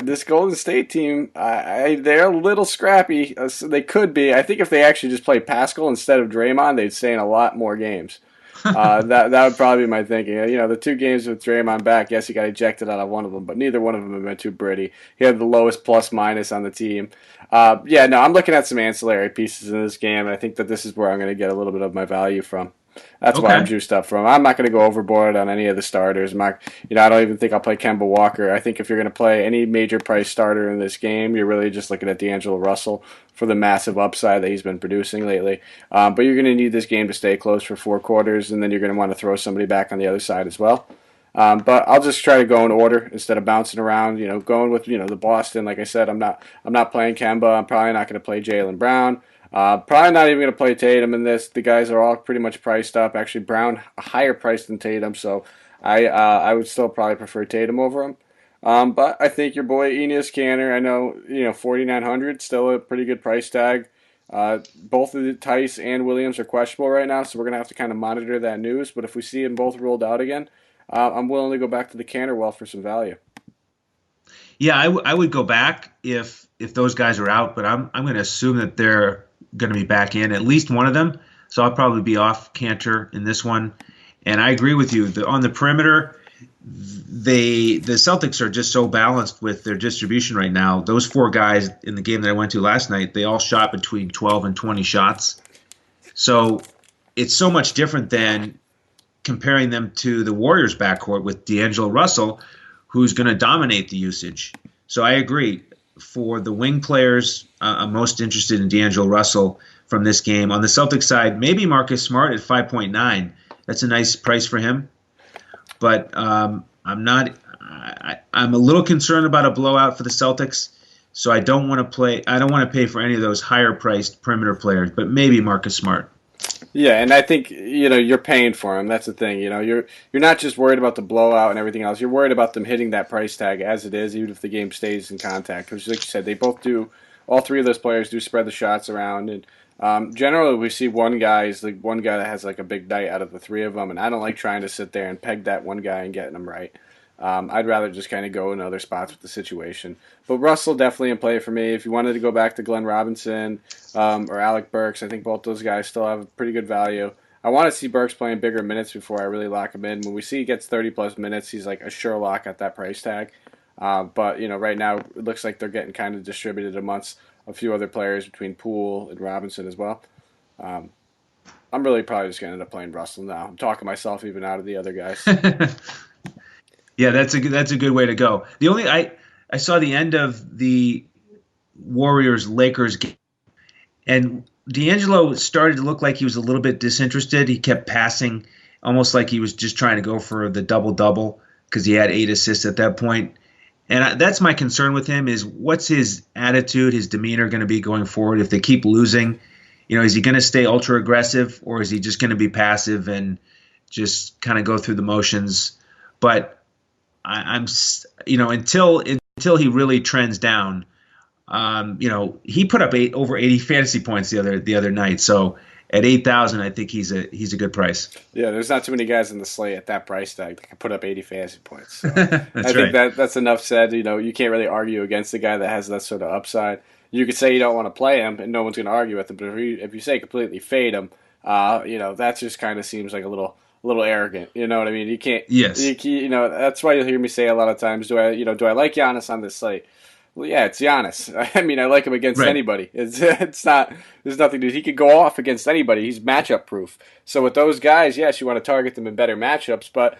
this Golden State team, they're a little scrappy. So they could be. I think if they actually just play Pascal instead of Draymond, they'd stay in a lot more games. That would probably be my thinking. The 2 games with Draymond back, yes, he got ejected out of one of them, but neither one of them have been too pretty. He had the lowest plus minus on the team. I'm looking at some ancillary pieces in this game, and I think that this is where I'm going to get a little bit of my value from. That's why I'm Okay. juiced up from. I'm not going to go overboard on any of the starters. I don't even think I'll play Kemba Walker. I think if you're going to play any major price starter in this game, you're really just looking at D'Angelo Russell for the massive upside that he's been producing lately. But you're going to need this game to stay close for 4 quarters, and then you're going to want to throw somebody back on the other side as well. But I'll just try to go in order instead of bouncing around. Going with the Boston. Like I said, I'm not playing Kemba. I'm probably not going to play Jaylen Brown. Probably not even going to play Tatum in this. The guys are all pretty much priced up. Actually, Brown a higher price than Tatum, so I would still probably prefer Tatum over him. But I think your boy Enes Kanter, I know 4,900, still a pretty good price tag. Both of the Tice and Williams are questionable right now, so we're gonna have to kind of monitor that news. But if we see them both ruled out again, I'm willing to go back to the Kanter well for some value. Yeah, I would go back if those guys are out, but I'm going to assume that they're going to be back in, at least one of them. So I'll probably be off Cantor in this one. And I agree with you. On the perimeter, the Celtics are just so balanced with their distribution right now. Those 4 guys in the game that I went to last night, they all shot between 12 and 20 shots. So it's so much different than comparing them to the Warriors backcourt with D'Angelo Russell, who's going to dominate the usage. So I agree. For the wing players, I'm most interested in D'Angelo Russell from this game. On the Celtics side, maybe Marcus Smart at 5.9. That's a nice price for him. But I'm not. I'm a little concerned about a blowout for the Celtics. So I don't want to play. I don't want to pay for any of those higher priced perimeter players. But maybe Marcus Smart. Yeah, and I think you're paying for them. That's the thing. You're not just worried about the blowout and everything else. You're worried about them hitting that price tag as it is, even if the game stays in contact. Because, like you said, they both do. All 3 of those players do spread the shots around, and generally we see one guy is the one guy that has like a big night out of the 3 of them. And I don't like trying to sit there and peg that one guy and getting them right. I'd rather just kind of go in other spots with the situation. But Russell definitely in play for me. If you wanted to go back to Glenn Robinson or Alec Burks, I think both those guys still have pretty good value. I want to see Burks playing bigger minutes before I really lock him in. When we see he gets 30-plus minutes, he's like a sure lock at that price tag. But right now it looks like they're getting kind of distributed amongst a few other players between Poole and Robinson as well. I'm really probably just going to end up playing Russell now. I'm talking myself even out of the other guys. Yeah, that's a good way to go. The only I saw the end of the Warriors-Lakers game, and D'Angelo started to look like he was a little bit disinterested. He kept passing, almost like he was just trying to go for the double-double because he had 8 assists at that point. And that's my concern with him is what's his attitude, his demeanor going to be going forward if they keep losing? Is he going to stay ultra-aggressive, or is he just going to be passive and just kind of go through the motions? But I'm until he really trends down, he put up over 80 fantasy points the other night. So at 8,000, I think he's a good price. Yeah, there's not too many guys in the slate at that price tag that can put up 80 fantasy points. So That's I think right. that's enough said. You can't really argue against the guy that has that sort of upside. You could say you don't want to play him, and no one's going to argue with him. But if you say completely fade him, that just kind of seems like a little arrogant. You know what I mean? You can't. Yes. That's why you'll hear me say a lot of times. Do I like Giannis on this slate? Well, yeah, it's Giannis. I mean, I like him against Right. anybody. It's not. There's nothing to. He could go off against anybody. He's matchup proof. So with those guys, yes, you want to target them in better matchups. But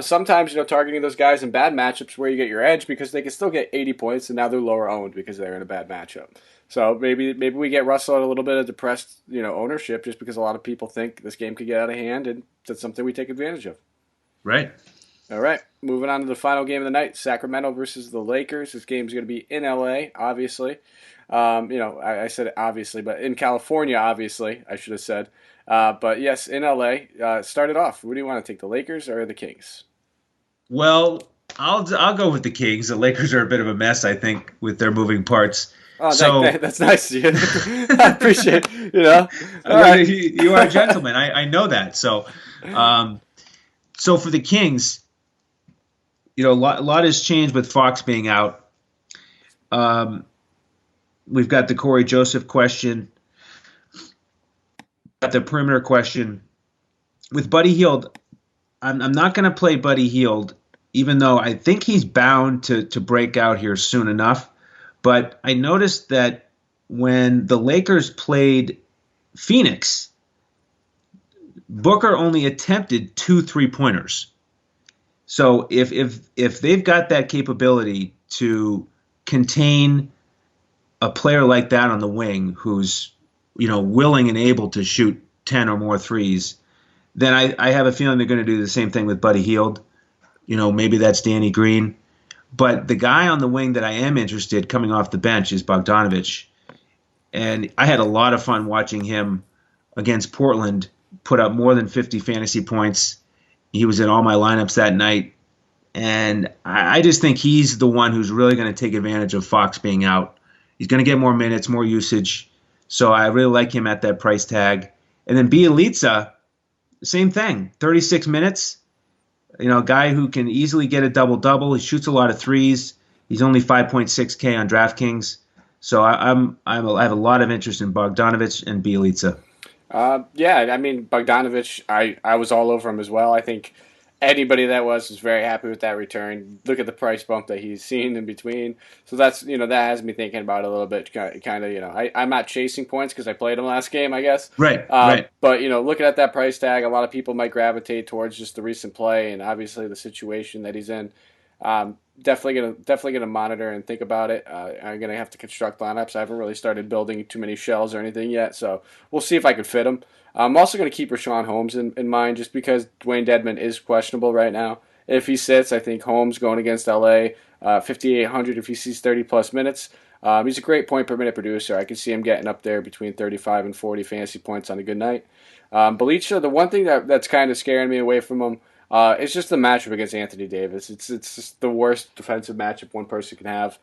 sometimes targeting those guys in bad matchups where you get your edge because they can still get 80 points and now they're lower owned because they're in a bad matchup. So maybe we get Russell at a little bit of depressed ownership just because a lot of people think this game could get out of hand, and that's something we take advantage of. Right. All right, moving on to the final game of the night, Sacramento versus the Lakers. This game's going to be in L.A., obviously. I said obviously, but in California, obviously, I should have said. But yes, in L.A. Start it off. Who do you want to take, the Lakers or the Kings? Well, I'll go with the Kings. The Lakers are a bit of a mess, I think, with their moving parts. Oh, so that's nice of you. I appreciate it. All right. You are a gentleman. I know that. So for the Kings, a lot has changed with Fox being out. We've got the Corey Joseph question, got the perimeter question. With Buddy Hield, I'm not going to play Buddy Hield, even though I think he's bound to break out here soon enough. But I noticed that when the Lakers played Phoenix, Booker only attempted 2 3-pointers. So if they've got that capability to contain a player like that on the wing who's willing and able to shoot 10 or more threes, then I have a feeling they're going to do the same thing with Buddy Hield. Maybe that's Danny Green. But the guy on the wing that I am interested coming off the bench is Bogdanovich. And I had a lot of fun watching him against Portland put up more than 50 fantasy points. He was in all my lineups that night. And I just think he's the one who's really going to take advantage of Fox being out. He's going to get more minutes, more usage. So I really like him at that price tag. And then Bielitsa, same thing, 36 minutes. A guy who can easily get a double-double. He shoots a lot of threes. He's only 5.6K on DraftKings. So I have a lot of interest in Bogdanovich and Bielitsa. Yeah, I mean, Bogdanovich, I was all over him as well. I think anybody that was very happy with that return. Look at the price bump that he's seen in between. So that's, that has me thinking about it a little bit. Kind of, I'm not chasing points because I played him last game, I guess. Right. But, looking at that price tag, a lot of people might gravitate towards just the recent play and obviously the situation that he's in. Definitely gonna monitor and think about it. I'm gonna have to construct lineups. I haven't really started building too many shells or anything yet, so we'll see if I can fit them. I'm also gonna keep Rashawn Holmes in mind just because Dwayne Dedmon is questionable right now. If he sits, I think Holmes going against LA, 5,800 if he sees 30 plus minutes. He's a great point per minute producer. I can see him getting up there between 35 and 40 fantasy points on a good night. Belichick, the one thing that's kind of scaring me away from him. It's just the matchup against Anthony Davis. It's just the worst defensive matchup one person can have.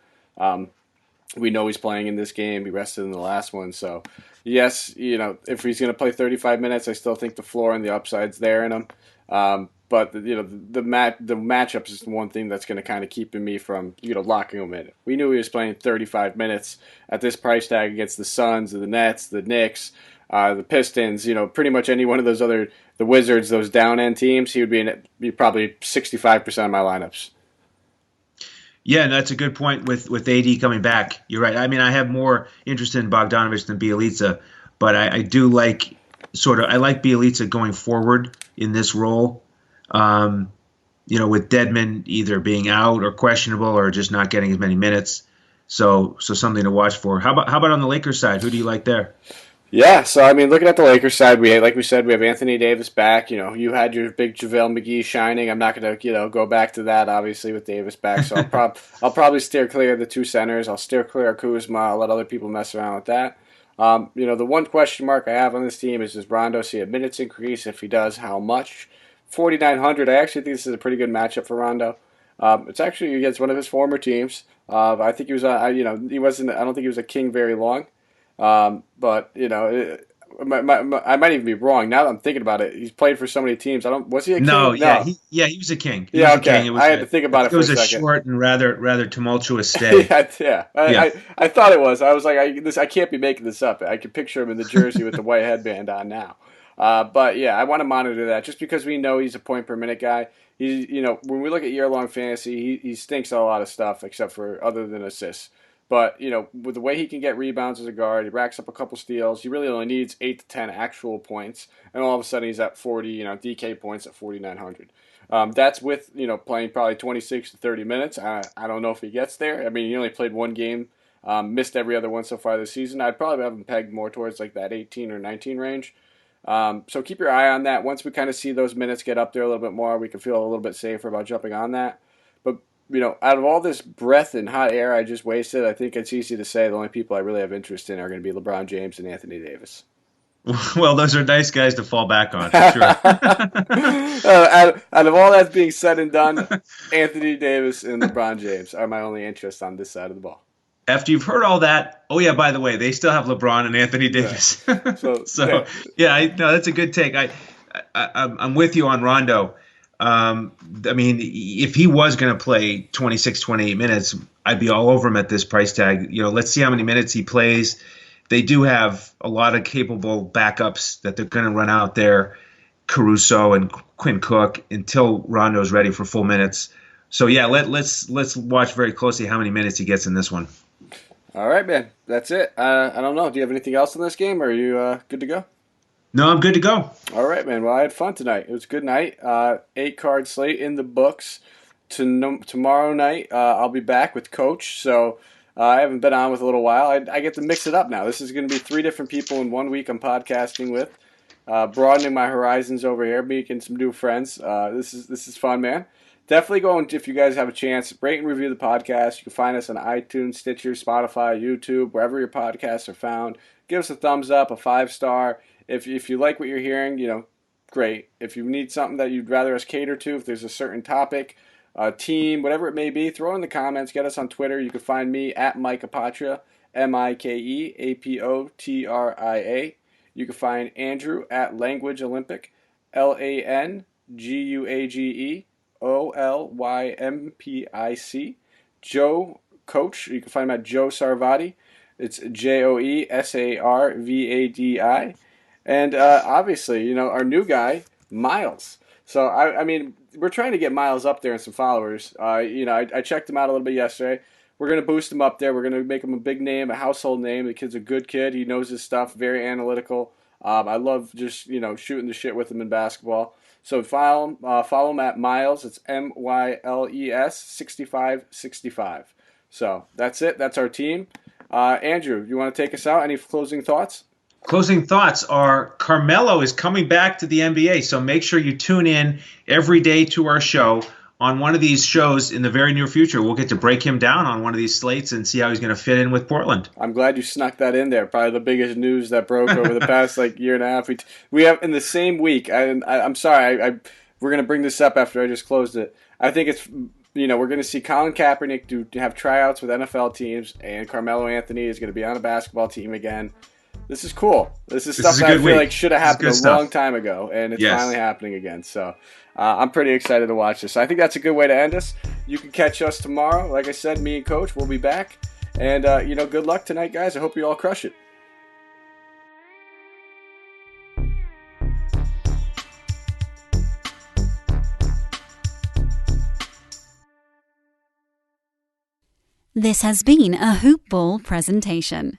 We know he's playing in this game. He rested in the last one. So, yes, if he's going to play 35 minutes, I still think the floor and the upside's there in him. But, the matchup is the one thing that's going to kind of keep me from, locking him in. We knew he was playing 35 minutes at this price tag against the Suns, the Nets, the Knicks, the Pistons, pretty much any one of those other, the Wizards, those down end teams, he would be probably 65% of my lineups. Yeah, and that's a good point with AD coming back. You're right. I mean, I have more interest in Bogdanovich than Bielitsa, but I do like I like Bielitsa going forward in this role. With Dedmon either being out or questionable or just not getting as many minutes. So something to watch for. How about on the Lakers side? Who do you like there? Yeah, so I mean, looking at the Lakers side, we have Anthony Davis back. You had your big JaVale McGee shining. I'm not going to go back to that obviously with Davis back. So I'll probably steer clear of the two centers. I'll steer clear of Kuzma. I'll let other people mess around with that. The one question mark I have on this team is, does Rondo see a minutes increase? If he does, how much? 4,900. I actually think this is a pretty good matchup for Rondo. It's actually against one of his former teams. I think he was. He wasn't. I don't think he was a King very long. But I might even be wrong. Now that I'm thinking about it, he's played for so many teams. Was he a King? No. He was a King. He was okay. I had to think about it for a second. It was a short and rather tumultuous stay. I thought it was. I was like, I can't be making this up. I can picture him in the jersey with the white headband on now. But yeah, I want to monitor that just because we know he's a point per minute guy. He's, when we look at year-long fantasy, he stinks at a lot of stuff except for other than assists. But, with the way he can get rebounds as a guard, he racks up a couple steals. He really only needs 8 to 10 actual points. And all of a sudden he's at 40, DK points at 4,900. That's with, playing probably 26 to 30 minutes. I don't know if he gets there. I mean, he only played one game, missed every other one so far this season. I'd probably have him pegged more towards like that 18 or 19 range. So keep your eye on that. Once we kind of see those minutes get up there a little bit more, we can feel a little bit safer about jumping on that. But, out of all this breath and hot air I just wasted, I think it's easy to say the only people I really have interest in are going to be LeBron James and Anthony Davis. Well, those are nice guys to fall back on, for sure. Out of all that being said and done, Anthony Davis and LeBron James are my only interest on this side of the ball. After you've heard all that, oh yeah, by the way, they still have LeBron and Anthony Davis. Yeah. That's a good take. I'm with you on Rondo. I mean, if he was going to play 26, 28 minutes, I'd be all over him at this price tag. Let's see how many minutes he plays. They do have a lot of capable backups that they're going to run out there, Caruso and Quinn Cook, until Rondo's ready for full minutes. So yeah, let's watch very closely how many minutes he gets in this one. All right, man. That's it. I don't know. Do you have anything else in this game, or are you good to go? No, I'm good to go. All right, man. Well, I had fun tonight. It was a good night. 8 card slate in the books. Tomorrow night, I'll be back with Coach. So I haven't been on with a little while. I get to mix it up now. This is going to be 3 different people in 1 week I'm podcasting with, broadening my horizons over here, making some new friends. This is fun, man. Definitely go and if you guys have a chance, rate and review the podcast. You can find us on iTunes, Stitcher, Spotify, YouTube, wherever your podcasts are found. Give us a thumbs up, a 5-star. If you like what you're hearing, great. If you need something that you'd rather us cater to, if there's a certain topic, team, whatever it may be, throw it in the comments. Get us on Twitter. You can find me at Mike Apotria, MikeApotria. You can find Andrew at Language Olympic, LanguageOlympic. Joe Coach. You can find him at Joe Sarvadi. It's JoeSarvadi. And obviously, our new guy, Miles. So, I mean, we're trying to get Miles up there and some followers. I checked him out a little bit yesterday. We're going to boost him up there. We're going to make him a big name, a household name. The kid's a good kid. He knows his stuff, very analytical. I love just, shooting the shit with him in basketball. So follow him at Miles. It's MYLES 6565. So that's it. That's our team. Andrew, you want to take us out? Any closing thoughts? Closing thoughts are Carmelo is coming back to the NBA, so make sure you tune in every day to our show. On one of these shows in the very near future, we'll get to break him down on one of these slates and see how he's going to fit in with Portland. I'm glad you snuck that in there. Probably the biggest news that broke over the past year and a half. We have in the same week. I'm sorry. We're going to bring this up after I just closed it. I think it's we're going to see Colin Kaepernick have tryouts with NFL teams, and Carmelo Anthony is going to be on a basketball team again. This is cool. This is stuff that I feel like should have happened a long time ago, and it's finally happening again. So I'm pretty excited to watch this. So I think that's a good way to end us. You can catch us tomorrow. Like I said, me and Coach will be back. And, good luck tonight, guys. I hope you all crush it. This has been a Hoop Ball presentation.